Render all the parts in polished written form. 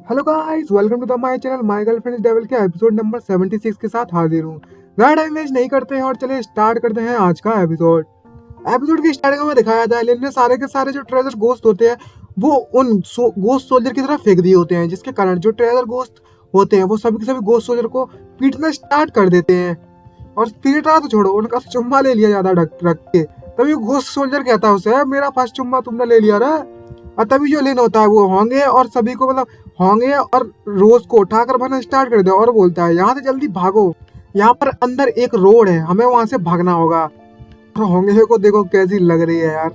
Hello guys, welcome to the my channel my girlfriend is devil के episode number 76 के साथ हाजिर हूँ। टाइम वेस्ट नहीं करते हैं और चलिए स्टार्ट करते हैं आज का एपिसोड। एपिसोड की स्टार्टिंग में दिखाया था लिन ने सारे के सारे जो ट्रेजर गोस्ट होते हैं वो उन गोस्ट सोल्जर की तरफ फेंक दिए होते हैं, जिसके कारण जो ट्रेजर गोस्ट होते हैं वो सभी के सभी गोस्ट सोल्जर को पीटना स्टार्ट कर देते हैं। और पीटना तो छोड़ो, उनका चुम्मा ले लिया जाता है रख के। तभी गोस्ट सोल्जर कहता है उसे, मेरा फर्स्ट चुम्मा तुमने ले लिया ना। और तभी जो लिन होता है वो होंगे और सभी को मतलब होंगे और रोज को उठाकर भरना स्टार्ट कर दे और बोलता है यहाँ से जल्दी भागो, यहाँ पर अंदर एक रोड है, हमें वहां से भागना होगा। और होंगे को देखो कैसी लग रही है यार।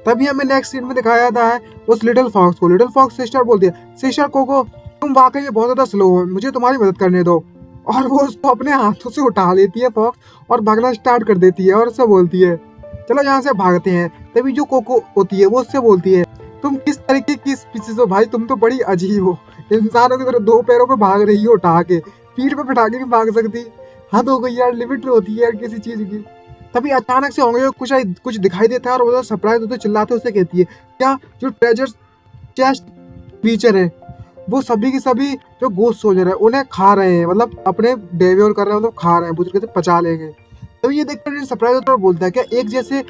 तभी हमें नेक्स्ट सीन में दिखाया जाता है उस लिटिल फॉक्स को। लिटिल फॉक्स सिस्टर बोलती है, सिस्टर कोको तुम वाकई में बहुत ज्यादा स्लो हो, मुझे तुम्हारी मदद करने दो। और वो उसको अपने हाथों से उठा लेती है फॉक्स और भागना स्टार्ट कर देती है और उससे बोलती है चलो यहाँ से भागते हैं। तभी जो कोको होती है वो उससे बोलती है तुम किस तरीके की स्पीसीज हो भाई, तुम तो बड़ी अजीब हो, इंसानों की तरह दो पैरों पे भाग रही हो, उठा के पीठ पे बिठा के नहीं भाग सकती। हद हो गई यार, लिमिट होती है यार किसी चीज की। तभी अचानक से होंगे कुछ दिखाई देता है और वो सरप्राइज होते चिल्लाते उससे कहती है क्या जो ट्रेजर चेस्ट क्रीचर है वो सभी की सभी जो गोस्ट सोल्जर है उन्हें खा रहे हैं, मतलब अपने डेवियोर कर रहे हैं, मतलब खा रहे हैं, बुजुर्ग कहते पचा लेंगे। तभी ये देखकर सरप्राइज होता है और बोलता है क्या एक जैसे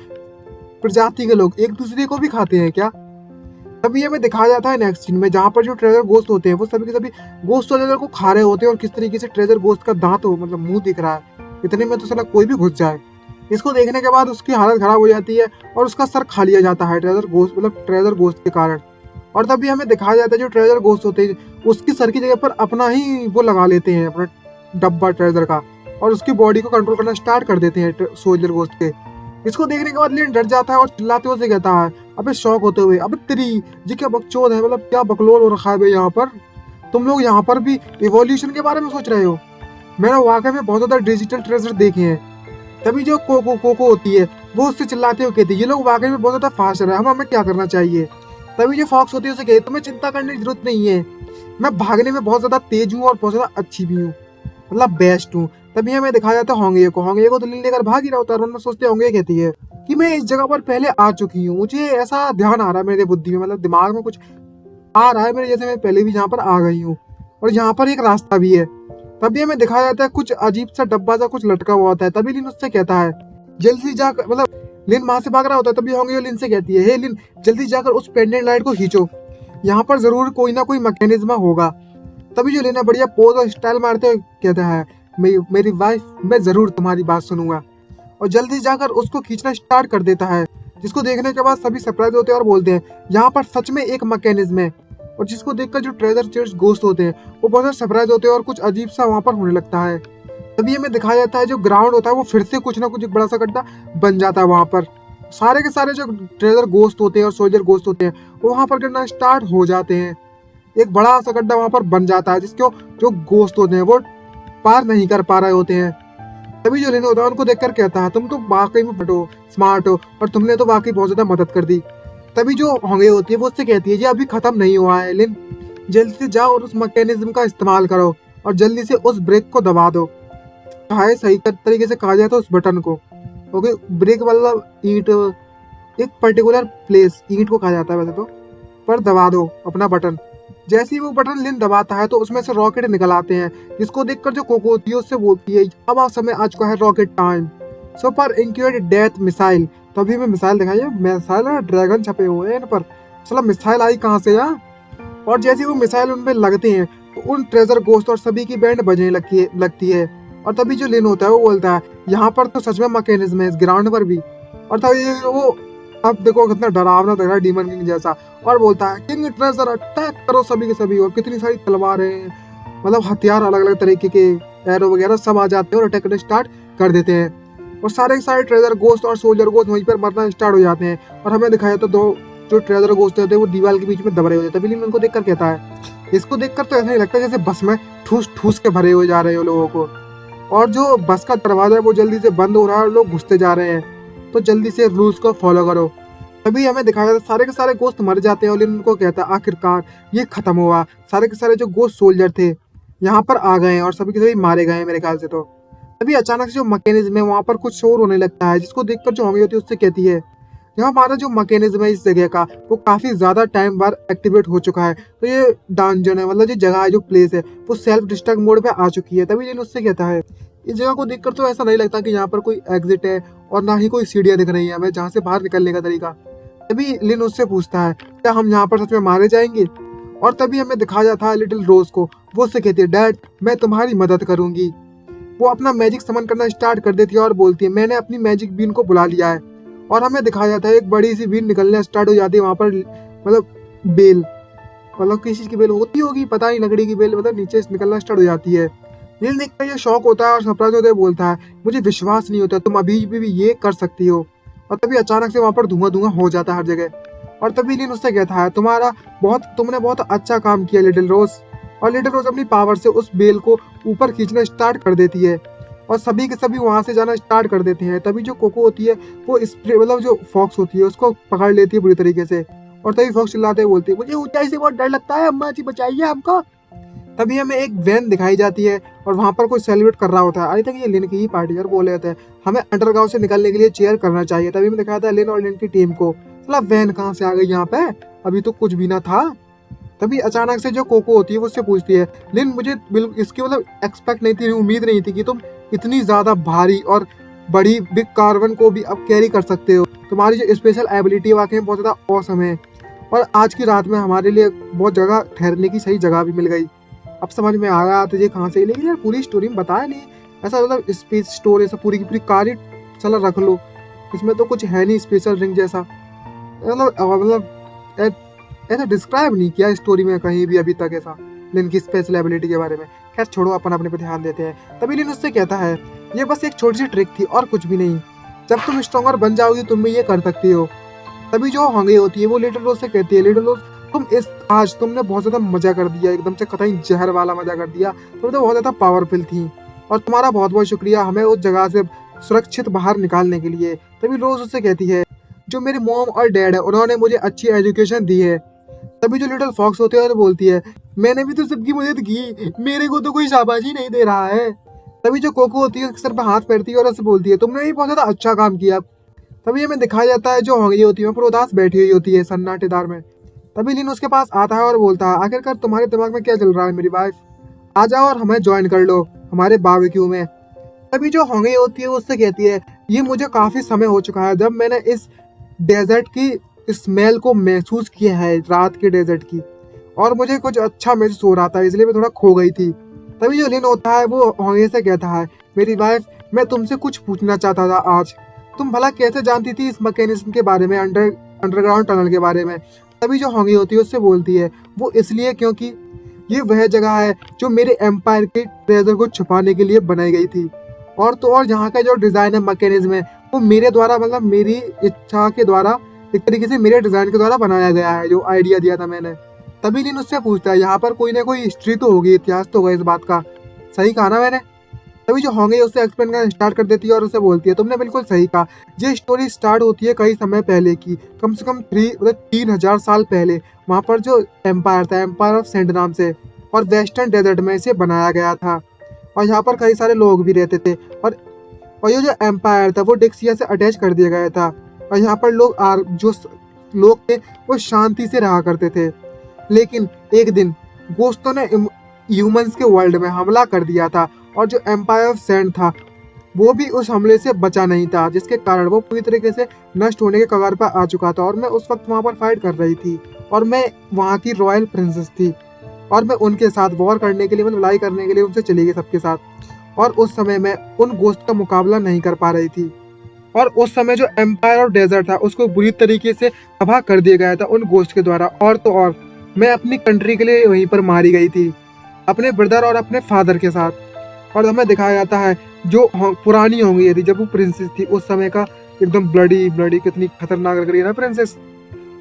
प्रजाति के लोग एक दूसरे को भी खाते हैं क्या। तभी हमें दिखाया जाता है नेक्स्ट सीन में जहाँ पर जो ट्रेजर गोस्ट होते हैं वो सभी के सभी गोस्ट सोल्जर को खा रहे होते हैं और किस तरीके से ट्रेजर गोस्ट का दांत हो मतलब मुंह दिख रहा है, इतने में तो साला कोई भी घुस जाए। इसको देखने के बाद उसकी हालत खराब हो जाती है और उसका सर खा लिया जाता है ट्रेजर गोस्ट मतलब ट्रेजर गोस्ट के कारण। और तभी हमें दिखाया जाता है जो ट्रेजर गोस्ट होते हैं उसकी सर की जगह पर अपना ही वो लगा लेते हैं, अपना डब्बा ट्रेजर का, और उसकी बॉडी को कंट्रोल करना स्टार्ट कर देते हैं सोल्जर गोस्ट के। इसको देखने के बाद लिन डर जाता है और चिल्लाते हुए कहता है अबे शौक होते हुए, अबे तेरी जी क्या बकचोद है, मतलब क्या बकलोल हो रखा है भाई यहाँ पर, तुम लोग यहाँ पर भी इवोल्यूशन के बारे में सोच रहे हो। मैंने वाकई में बहुत ज्यादा डिजिटल ट्रेजर देखे हैं। तभी जो कोको कोको होती है वो उससे चिल्लाते हुए कहती है ये लोग वाकई में बहुत ज्यादा फास्ट है, हमें क्या करना चाहिए। तभी जो फॉक्स होती है उसे कहती तुम्हें चिंता करने की जरूरत नहीं है, मैं भागने में बहुत ज्यादा तेज हूँ और बहुत ज्यादा अच्छी भी हूँ, मतलब बेस्ट हूँ। तभी हमें दिखाया जाता है होंगे को तो लिन लेकर भाग ही रहा होता है और उनमें सोचते होंगे कहती है कि मैं इस जगह पर पहले आ चुकी हूँ, मुझे ऐसा ध्यान आ रहा है मेरे बुद्धि में, मतलब दिमाग में कुछ आ रहा है मेरे जैसे मैं पहले भी यहाँ पर आ गई हूँ और यहाँ पर एक रास्ता भी है। तभी हमें दिखाया जाता है कुछ अजीब सा डब्बा सा कुछ लटका हुआ होता है। तभी लिन उससे कहता है जल्दी जाकर, मतलब लिन वहां से भाग रहा होता है। तभी होंगे लिन से कहती है हे लिन जल्दी जाकर उस पेंडेंट लाइट को खींचो, यहाँ पर जरूर कोई ना कोई मैकेनिज्म होगा। तभी जो लिन है बढ़िया पोज और स्टाइल मारते हुए कहता है मेरी वाइफ मैं जरूर तुम्हारी बात सुनूंगा, और जल्दी जाकर उसको खींचना स्टार्ट कर देता है। जिसको देखने के बाद सभी सरप्राइज होते हैं और बोलते हैं यहाँ पर सच में एक मैकेनिज्म है। और जिसको देखकर जो ट्रेजर चेस्ट गोस्ट होते हैं वो बहुत ज्यादा सरप्राइज होते हैं और कुछ अजीब सा वहां पर होने लगता है। तभी हमें दिखाया जाता है जो ग्राउंड होता है वो फिर से कुछ ना कुछ एक बड़ा सा गड्ढा बन जाता है। वहां पर सारे के सारे जो ट्रेजर गोस्ट होते हैं और सोल्जर गोस्ट होते हैं वो वहां पर गिरना स्टार्ट हो जाते हैं। एक बड़ा सा गड्ढा वहां पर बन जाता है जिसको जो गोस्ट होते हैं वो पार नहीं कर पा रहे होते हैं। तभी जो लिन होता है उनको देखकर कहता है तुम तो वाकई में बड़ो स्मार्ट हो और तुमने तो वाकई बहुत ज्यादा मदद कर दी। तभी जो होंगे होती है वो उससे कहती है जी अभी खत्म नहीं हुआ है लिन, जल्दी से जाओ और उस मैकेनिज्म का इस्तेमाल करो और जल्दी से उस ब्रेक को दबा दो। है सही तरीके से कहा जाए तो उस बटन को, ओके ब्रेक मतलब ईंट, एक पर्टिकुलर प्लेस ईंट को कहा जाता है वैसे तो, पर दबा दो अपना बटन। जैसे ही वो बटन लिन दबाता है तो उसमें से रॉकेट निकल आते हैं, जिसको देखकर जो कोको होती है उससे बोलती है अब आ समय आ चुका है रॉकेट टाइम, सो पर इंक्यूरेट डेथ मिसाइल। तभी में मिसाइल दिखाई है, मिसाइल है ड्रैगन छपे हुए हैं इन पर, चला मिसाइल आई कहाँ से यार। और जैसे वो मिसाइल उनपे लगते हैं तो उन ट्रेजर गोस्ट और सभी की बैंड बजने लगती है। और तभी जो लिन होता है वो बोलता है यहाँ पर तो सच में मैकेनिज्म है इस ग्राउंड पर भी। और तभी वो अब देखो कितना डरावना लग रहा है डीमन किंग जैसा, और बोलता है किंग ट्रेजर अटैक करो सभी के सभी। और कितनी सारी तलवारें मतलब हथियार अलग अलग तरीके के एरो वगैरह सब आ जाते हैं और अटैक करना स्टार्ट कर देते हैं। और सारे के सारे ट्रेजर गोस्ट और सोल्जर गोस्ट वहीं पर मरना स्टार्ट हो जाते हैं। और हमें दिखाया तो दो जो ट्रेजर गोस्ट होते हैं वो दीवार के बीच में दब रहे होते हैं। तभी लिन उनको देखकर कहता है, इसको देखकर तो ऐसा नहीं लगता जैसे बस में ठूस ठूस के भरे हुए जा रहे हो लोगों को, और जो बस का दरवाजा है वो जल्दी से बंद हो रहा है और लोग घुसते जा रहे हैं, तो जल्दी से रूल्स को फॉलो करो। तभी हमें दिखाया जाता है सारे के सारे गोस्ट मर जाते हैं और लिन उनको कहता है आखिरकार ये खत्म हुआ, सारे के सारे जो गोस्ट सोल्जर थे यहाँ पर आ गए हैं और सभी के सभी मारे गए हैं मेरे ख्याल से। तो तभी अचानक से जो मैकेनिज्म है वहां पर कुछ शोर होने लगता है, जिसको देखकर जो होंगी होती है उससे कहती है यहाँ हमारा जो मैकेनिज्म है इस जगह का वो काफी ज्यादा टाइम बाद एक्टिवेट हो चुका है। तो ये डांजन है, मतलब जो जगह है, जो प्लेस है, वो सेल्फ डिस्ट्रक्ट मोड पे आ चुकी है। तभी लिन उससे कहता है, इस जगह को देखकर तो ऐसा नहीं लगता कि यहाँ पर कोई एग्जिट है और ना ही कोई सीढ़ियां दिख रही है हमें जहाँ से बाहर निकलने का तरीका। तभी लिन उससे पूछता है, क्या हम यहाँ पर सच में मारे जाएंगे? और तभी हमें दिखाया जाता है लिटिल रोज को। वो उससे कहती है, डैड मैं तुम्हारी मदद करूंगी। वो अपना मैजिक समन करना स्टार्ट कर देती है और बोलती है, मैंने अपनी मैजिक बीन को बुला लिया है। और हमें दिखाया जाता है एक बड़ी सी बीन निकलने स्टार्ट हो जाती है वहां पर, मतलब बेल, मतलब किसी चीज की बेल होती होगी, पता नहीं, लकड़ी की बेल, मतलब नीचे से निकलना स्टार्ट हो जाती है। नील देखकर ये शौक होता है और सरप्राइज होते हुए बोलता है, मुझे विश्वास नहीं होता तुम अभी भी ये कर सकती हो। और तभी अचानक से वहां पर धुआं धुआं हो जाता है हर जगह। और तभी लिन उससे कहता है, तुमने बहुत अच्छा काम किया लिटिल रोज। और लिटिल रोज अपनी पावर से उस बेल को ऊपर खींचना स्टार्ट कर देती है और सभी के सभी वहां से जाना स्टार्ट कर देते हैं। तभी जो कोको होती है वो स्प्रे, मतलब जो फॉक्स होती है उसको पकड़ लेती है बुरी तरीके से। और तभी फॉक्स चिल्लाते हुए बोलती है, मुझे ऊंचाई से बहुत डर लगता है, अम्मा जी बचाइए हमको। तभी हमें एक वैन दिखाई जाती है और वहां पर कोई सेलिब्रेट कर रहा होता है। आई थिंक ये लिन की ही पार्टी और बोले जाते हैं, हमें अंडरग्राउंड से निकलने के लिए चेयर करना चाहिए। तभी हमें दिखाया था लिन और लिन की टीम को, मतलब वैन कहाँ से आ गई यहाँ पे, अभी तो कुछ भी ना था। तभी अचानक से जो कोको होती है वो उससे पूछती है, लिन मुझे बिल्कुल इसकी मतलब एक्सपेक्ट नहीं थी, उम्मीद नहीं थी कि तुम इतनी ज्यादा भारी और बड़ी बिग कार्बन को भी अब कैरी कर सकते हो। तुम्हारी जो स्पेशल एबिलिटी वाकई में बहुत ज्यादा ऑसम है। और आज की रात में हमारे लिए बहुत जगह ठहरने की सही जगह भी मिल गई। अब समझ में आ गया तुझे कहाँ से, लेकिन यार पूरी स्टोरी में बताया नहीं ऐसा, मतलब स्पेस स्टोरी ऐसा पूरी की पूरी कार चला रख लो, इसमें तो कुछ है नहीं स्पेशल रिंग जैसा, मतलब ऐसा डिस्क्राइब नहीं किया स्टोरी में कहीं भी अभी तक ऐसा लिन की स्पेशल एबिलिटी के बारे में। खैर छोड़ो, अपन अपने पे ध्यान देते हैं। तभी लिन उससे कहता है, ये बस एक छोटी सी ट्रिक थी और कुछ भी नहीं, जब तुम स्ट्रॉन्गर बन जाओगी तुम भी ये कर सकती हो। तभी जो हंगे होती है वो लिटिल रोज से कहती है, लिटिल रोज तुमने बहुत ज्यादा मजा कर दिया, एकदम से कतई जहर वाला मजा कर दिया, तुम तो बहुत ज्यादा पावरफुल थी और तुम्हारा बहुत बहुत शुक्रिया हमें उस जगह से सुरक्षित बाहर निकालने के लिए। तभी रोज उससे कहती है, जो मेरे मॉम और डैड है उन्होंने मुझे अच्छी एजुकेशन दी है। तभी जो लिटिल फॉक्स होती है और बोलती है, मैंने भी तो सबकी मदद की, मेरे को तो कोई शाबाशी नहीं दे रहा है। तभी जो कोको होती है सर पे हाथ फेरती है और उससे बोलती है, तुमने भी बहुत ज्यादा अच्छा काम किया। तभी हमें दिखाया जाता है जो हंगरी होती है वो उदास बैठी हुई होती है सन्नाटेदार में। तभी लिन उसके पास आता है और बोलता है, आखिरकार तुम्हारे दिमाग में क्या चल रहा है मेरी वाइफ, आ जाओ और हमें ज्वाइन कर लो हमारे बारबेक्यू में। तभी जो हंगरी होती है वो उससे कहती है, ये मुझे काफी समय हो चुका है जब मैंने इस डेजर्ट की स्मेल को महसूस किया है, रात के डेजर्ट की, और मुझे कुछ अच्छा महसूस हो रहा था, इसलिए मैं थोड़ा खो गई थी। तभी जो लिन होता है वो हंगरी से कहता है, मेरी वाइफ मैं तुमसे कुछ पूछना चाहता था आज, तुम भला कैसे जानती थी इस मैकेनिज्म के बारे में, अंडरग्राउंड टनल के बारे में? तभी जो हंगी होती है उससे बोलती है, वो इसलिए क्योंकि ये वह जगह है जो मेरे एम्पायर के ट्रेजर को छुपाने के लिए बनाई गई थी। और तो और यहाँ का जो डिजाइन है, मैकेनिज्म है, वो मेरे द्वारा, मतलब मेरी इच्छा के द्वारा, एक तरीके से मेरे डिजाइन के द्वारा बनाया गया है, जो आइडिया दिया था मैंने। तभी लिन उससे पूछता है, यहाँ पर कोई ना कोई हिस्ट्री तो होगी, इतिहास तो होगा इस बात का, सही कहा ना मैंने? तभी जो होंगे उससे एक्सप्लेन करना स्टार्ट कर देती है और उसे बोलती है, तुमने बिल्कुल सही कहा, ये स्टोरी स्टार्ट होती है कई समय पहले की, कम से कम 3000 साल पहले। वहाँ पर जो एम्पायर था, एम्पायर ऑफ सेंट नाम से, और वेस्टर्न डेजर्ट में इसे बनाया गया था और यहाँ पर कई सारे लोग भी रहते थे। और ये जो एम्पायर था वो डिक्सिया से अटैच कर दिया गया था और यहाँ पर जो लोग थे वो शांति से रहा करते थे। लेकिन एक दिन गोश्तों ने ह्यूमंस के वर्ल्ड में हमला कर दिया था और जो एम्पायर ऑफ सैंड था वो भी उस हमले से बचा नहीं था, जिसके कारण वो पूरी तरीके से नष्ट होने के कगार पर आ चुका था। और मैं उस वक्त वहाँ पर फाइट कर रही थी और मैं वहाँ की रॉयल प्रिंसेस थी और मैं उनके साथ वॉर करने के लिए, मतलब लड़ाई करने के लिए उनसे चली गई सबके साथ। और उस समय मैं उन गोश्त का मुकाबला नहीं कर पा रही थी और उस समय जो एम्पायर ऑफ डेजर्ट था उसको बुरी तरीके से तबाह कर दिया गया था उन गोश्त के द्वारा। और तो और मैं अपनी कंट्री के लिए वहीं पर मारी गई थी, अपने ब्रदर और अपने फादर के साथ। और हमें दिखाया जाता है जो पुरानी होंगी थी, जब वो प्रिंसेस थी उस समय का, एकदम ब्लडी कितनी खतरनाक लग रही है ना प्रिंसेस।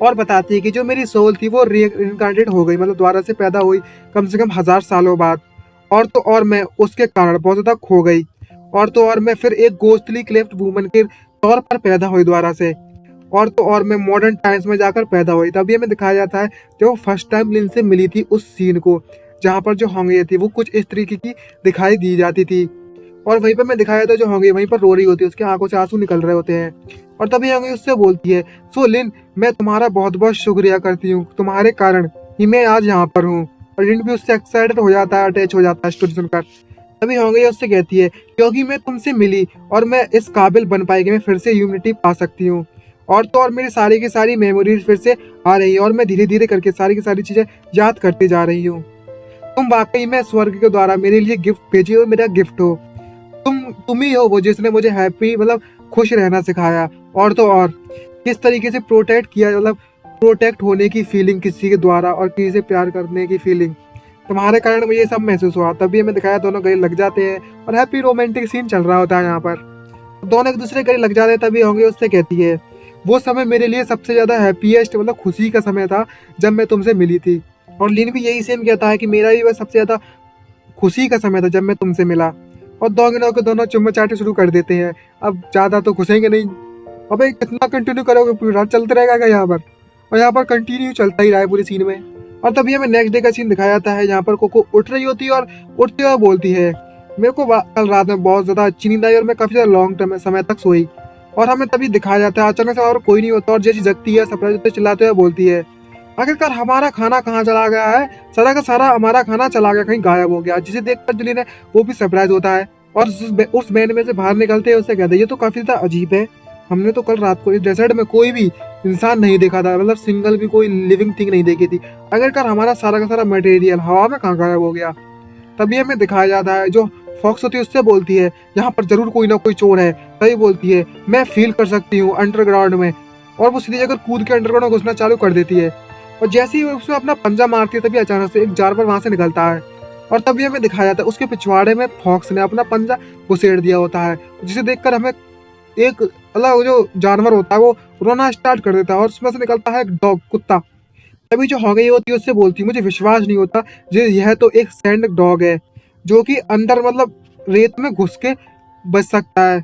और बताती है कि जो मेरी सोल थी वो रीइंकार्नेट हो गई, मतलब दोबारा से पैदा हुई कम से कम 1000 सालों बाद। और तो और मैं उसके कारण बहुत ज्यादा खो गई और तो और मैं फिर एक गोस्टली क्लेफ्ट वुमन के तौर पर पैदा हुई दोबारा से। और तो और मैं मॉडर्न टाइम्स में जाकर पैदा हुई। तभी हमें दिखाया जाता है जब वो फर्स्ट टाइम लिन से मिली थी उस सीन को, जहाँ पर जो होंगे थी वो कुछ इस तरीके की दिखाई दी जाती थी। और वहीं पर मैं दिखाया था जो होंगी वहीं पर रो रही होती है, उसकी आंखों से आंसू निकल रहे होते हैं। और तभी होंगी उससे बोलती है, सो लिन, मैं तुम्हारा बहुत बहुत शुक्रिया करती हूँ, तुम्हारे कारण ही मैं आज यहाँ पर हूँ। और लिन भी उससे एक्साइटेड हो जाता है, अटैच हो जाता है स्टोरी सुनकर। तभी होंगी उससे कहती है, क्योंकि मैं तुमसे मिली और मैं इस काबिल बन पाई कि मैं फिर से ह्यूमिनिटी पा सकती हूँ। और तो और मेरी सारी की सारी मेमोरीज फिर से आ रही है और मैं धीरे धीरे करके सारी की सारी चीजें याद करती जा रही हूँ। तुम वाकई में स्वर्ग के द्वारा मेरे लिए गिफ्ट भेजी हो, मेरा गिफ्ट हो। तुम ही हो वो जिसने मुझे हैप्पी मतलब खुश रहना सिखाया। और तो और किस तरीके से प्रोटेक्ट किया, मतलब प्रोटेक्ट होने की फीलिंग किसी के द्वारा और किसी से प्यार करने की फीलिंग, तुम्हारे कारण मुझे ये सब महसूस हुआ। तभी हमें दिखाया दोनों गले लग जाते हैं और हैप्पी रोमांटिक सीन चल रहा होता है यहाँ पर। दोनों एक दूसरे गले लग जाते हैं। तभी होंगे उससे कहती है, वो समय मेरे लिए सबसे ज्यादा हैप्पीएस्ट मतलब खुशी का समय था जब मैं तुमसे मिली थी। और लिन भी यही सेम कहता है कि मेरा भी वह सबसे ज्यादा खुशी का समय था जब मैं तुमसे मिला। और दोनों के दोनों चुम्मा चाटे शुरू कर देते हैं। अब ज्यादा तो घुसेंगे नहीं। अबे कितना कंटिन्यू करोगे, पूरी रात चलते रहेगा क्या यहाँ पर? और यहाँ पर कंटिन्यू चलता ही रहा है पूरे सीन में। और तभी हमें नेक्स्ट डे का सीन दिखाया जाता है, यहाँ पर कोको उठ रही होती है और उठते हुए बोलती है, मेरे को कल रात में बहुत ज्यादा अच्छी नींद आई और मैं काफी ज्यादा लॉन्ग टर्म समय तक सोई। और हमें तभी दिखाया जाता है अचानक से और कोई नहीं होता और जैसी जगती है सरप्राइज होते चिल्लाते हुए बोलती है, आखिरकार हमारा खाना कहाँ चला गया है? सारा का सारा हमारा खाना चला गया, कहीं गायब हो गया। जिसे देखकर जुली ने वो भी सरप्राइज होता है और उस बैंड में से बाहर निकलते हैं उससे कहते हैं, ये तो काफी ज्यादा अजीब है, हमने तो कल रात को इस डेजर्ट में कोई भी इंसान नहीं देखा था, मतलब सिंगल भी कोई लिविंग थिंग नहीं देखी थी। आखिरकार हमारा सारा का सारा मटेरियल हवा में कहाँ गायब हो गया? तभी हमें दिखाया जाता है जो फॉक्स होती है उससे बोलती है, यहाँ पर जरूर कोई ना कोई चोर है। तभी बोलती है, मैं फील कर सकती हूँ अंडरग्राउंड में। और वो सीधी जगह कूद के अंडरग्राउंड में घुसना चालू कर देती है। और जैसे ही उसमें अपना पंजा मारती है तभी अचानक से एक जानवर वहां से निकलता है। और तभी हमें दिखाया जाता है उसके पिछवाड़े में फॉक्स ने अपना पंजा घुसेड़ दिया होता है, जिसे देखकर हमें एक अलग जो जानवर होता है वो रोना स्टार्ट कर देता है और उसमें से निकलता है एक डॉग, कुत्ता। तभी जो हो गई होती है उससे बोलती है, मुझे विश्वास नहीं होता जो यह तो एक सैंड डॉग है जो कि अंदर मतलब रेत में घुस के बच सकता है।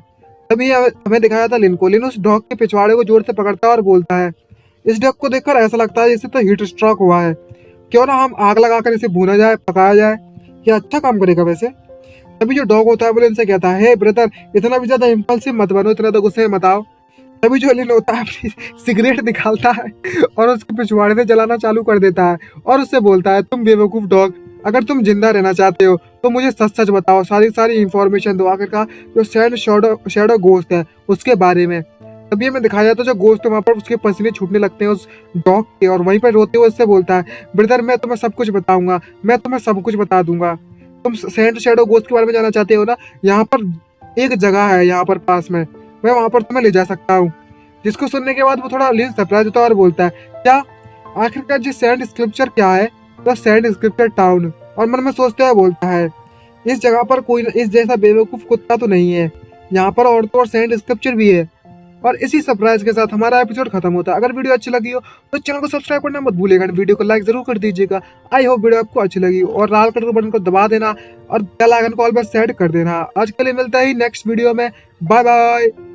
तभी हमें दिखाया था लिन को। लिन उस डॉग के पिछवाड़े को जोर से पकड़ता है और बोलता है, इस डॉग को देखकर ऐसा लगता है जैसे तो हीट स्ट्रोक हुआ है, क्यों ना हम आग लगाकर इसे भूना जाए, पकाया जाए, ये अच्छा काम करेगा वैसे। तभी जो डॉग होता है वो लिन से कहता है, हे ब्रदर, इतना भी ज्यादा इम्पल्सिव मत बनो, इतना तो गुस्से में मत आओ। तभी जो लिन होता है अपनी सिगरेट निकालता है और उसके पिछवाड़े से जलाना चालू कर देता है और उससे बोलता है, तुम बेवकूफ डॉग, अगर तुम जिंदा रहना चाहते हो तो मुझे सच सच बताओ, सारी सारी इंफॉर्मेशन दो, आखिरकार जो सैंड शैडो गोस्ट है उसके बारे में। तभी हमें दिखाया जाता है जो गोस्ट है वहाँ पर उसके पसीने छूटने लगते हैं उस डॉग के, और वहीं पर रोते हुए उससे बोलता है, ब्रदर मैं तुम्हें सब कुछ बताऊंगा, मैं तुम्हें सब कुछ बता दूंगा। तुम सैंड शैडो गोस्ट के बारे में जानना चाहते हो ना? यहाँ पर एक जगह है यहाँ पर पास में, मैं वहां पर तुम्हें ले जा सकता हूँ। जिसको सुनने के बाद वो थोड़ा लिन सरप्राइज होता है और बोलता है, क्या? आखिरकार जी सैंड स्क्रिप्चर क्या है? तो सैंड स्क्रिप्चर टाउन। और मन में सोचते हुए बोलता है, इस जगह पर कोई इस जैसा बेवकूफ कुत्ता तो नहीं है, यहाँ पर और तो और सैंड स्क्रिप्चर भी है। और इसी सरप्राइज के साथ हमारा एपिसोड खत्म होता है। अगर वीडियो अच्छी लगी हो तो चैनल को सब्सक्राइब करना मत भूलिएगा, वीडियो को लाइक जरूर कर दीजिएगा। आई होप वीडियो आपको अच्छी लगी और लाल कलर बटन को दबा देना और बेल आइकन को ऑल पर सेट कर देना। आज के लिए मिलता है नेक्स्ट वीडियो में, बाय बाय।